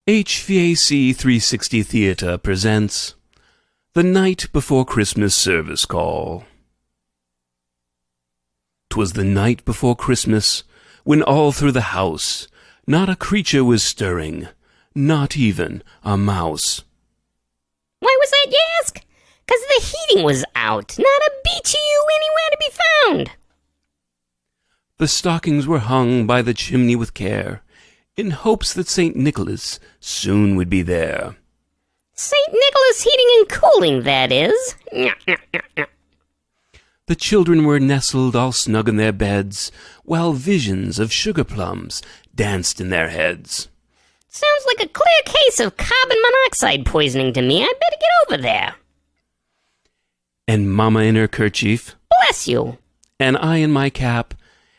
HVAC 360 Theatre presents The Night Before Christmas Service Call. 'Twas the night before Christmas, when all through the house not a creature was stirring, not even a mouse. Why was that, you ask? 'Cause the heating was out, not a BTU anywhere to be found. The stockings were hung by the chimney with care, in hopes that St. Nicholas soon would be there. St. Nicholas heating and cooling, that is. The children were nestled all snug in their beds, while visions of sugar plums danced in their heads. Sounds like a clear case of carbon monoxide poisoning to me. I better get over there. And Mama in her kerchief, Bless you. and I in my cap,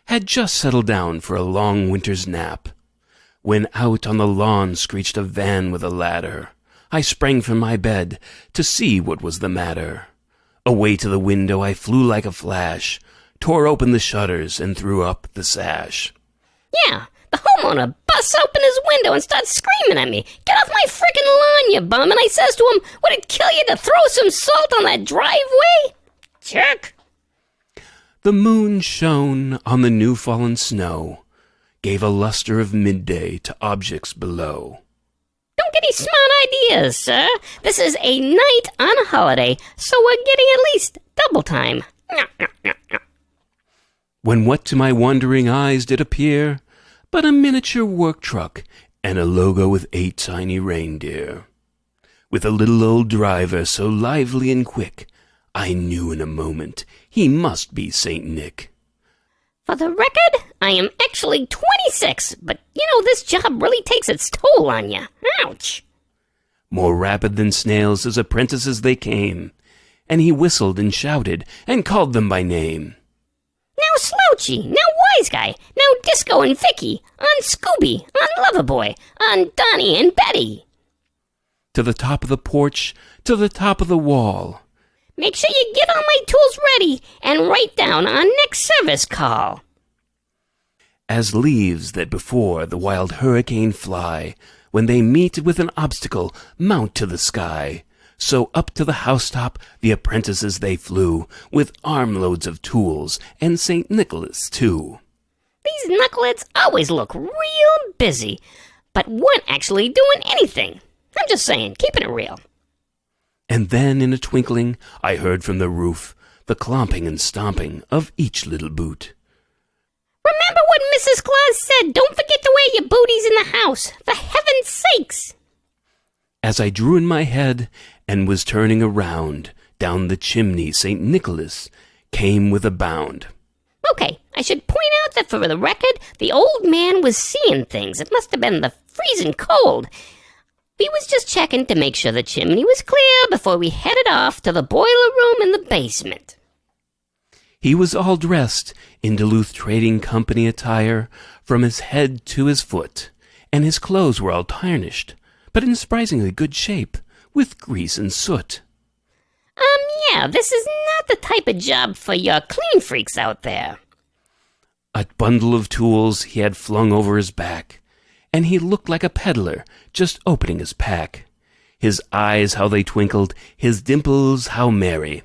had just settled down for a long winter's nap, when out on the lawn screeched a van with a ladder. I sprang from my bed to see what was the matter. Away to the window I flew like a flash, tore open the shutters and threw up the sash. Yeah, the homeowner busts open his window and starts screaming at me. Get off my frickin' lawn, you bum. And I says to him, would it kill you to throw some salt on that driveway? Jerk. The moon shone on the new-fallen snow, gave a luster of midday to objects below. Don't get any smart ideas, sir. This is a night on a holiday, so we're getting at least double time. When what to my wondering eyes did appear but a miniature work truck and a logo with 8 tiny reindeer. With a little old driver so lively and quick, I knew in a moment he must be St. Nick. For the record, I am actually 26, but this job really takes its toll on you. Ouch. More rapid than snails as apprentices they came, and he whistled and shouted and called them by name. Now Slouchy, now Wise Guy, now Disco and Vicky, on Scooby, on Loverboy, on Donnie and Betty. To the top of the porch, to the top of the wall. Make sure you get all my tools ready and write down our next service call. As leaves that before the wild hurricane fly, when they meet with an obstacle, mount to the sky, so up to the housetop the apprentices they flew, with armloads of tools, and St. Nicholas too. These knuckleheads always look real busy, but weren't actually doing anything. I'm just saying, keeping it real. And then in a twinkling I heard from the roof the clomping and stomping of each little boot. Remember what Mrs. Claus said, don't forget to wear your booties in the house, for heaven's sakes. As I drew in my head and was turning around, down the chimney St. Nicholas came with a bound. Okay, I should point out that for the record, the old man was seeing things. It must have been the freezing cold. We was just checking to make sure the chimney was clear before we headed off to the boiler room in the basement. He was all dressed in Duluth Trading Company attire from his head to his foot, and his clothes were all tarnished, but in surprisingly good shape, with grease and soot. Yeah, this is not the type of job for your clean freaks out there. A bundle of tools he had flung over his back, and he looked like a peddler just opening his pack. His eyes, how they twinkled, his dimples, how merry.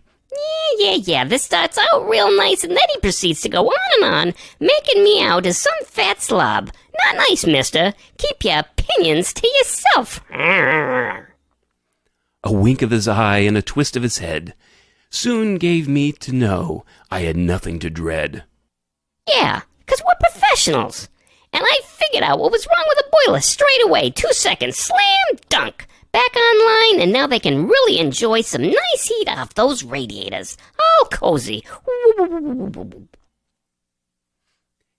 Yeah, this starts out real nice, and then he proceeds to go on and on, making me out as some fat slob. Not nice, mister. Keep your opinions to yourself. A wink of his eye and a twist of his head soon gave me to know I had nothing to dread. Yeah, 'cause we're professionals. And I figured out what was wrong with the boiler straight away. 2 seconds, slam dunk. Back online, and now they can really enjoy some nice heat off those radiators. All cozy.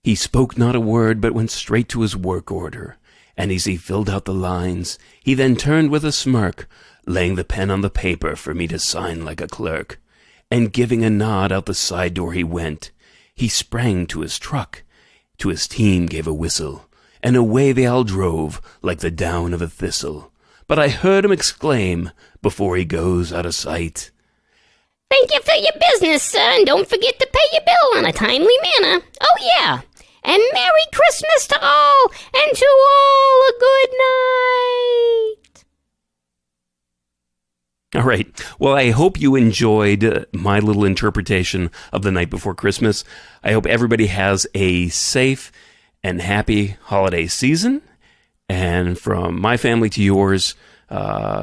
He spoke not a word, but went straight to his work order, and as he filled out the lines, he then turned with a smirk, laying the pen on the paper for me to sign like a clerk, and giving a nod out the side door he went. He sprang to his truck, to his team gave a whistle, and away they all drove like the down of a thistle. But I heard him exclaim, before he goes out of sight, Thank you for your business, sir, and don't forget to pay your bill on a timely manner. Oh, yeah. And Merry Christmas to all, and to all a good night. All right. Well, I hope you enjoyed my little interpretation of The Night Before Christmas. I hope everybody has a safe and happy holiday season. And from my family to yours,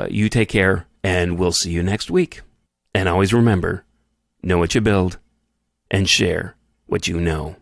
you take care, and we'll see you next week. And always remember, know what you build and share what you know.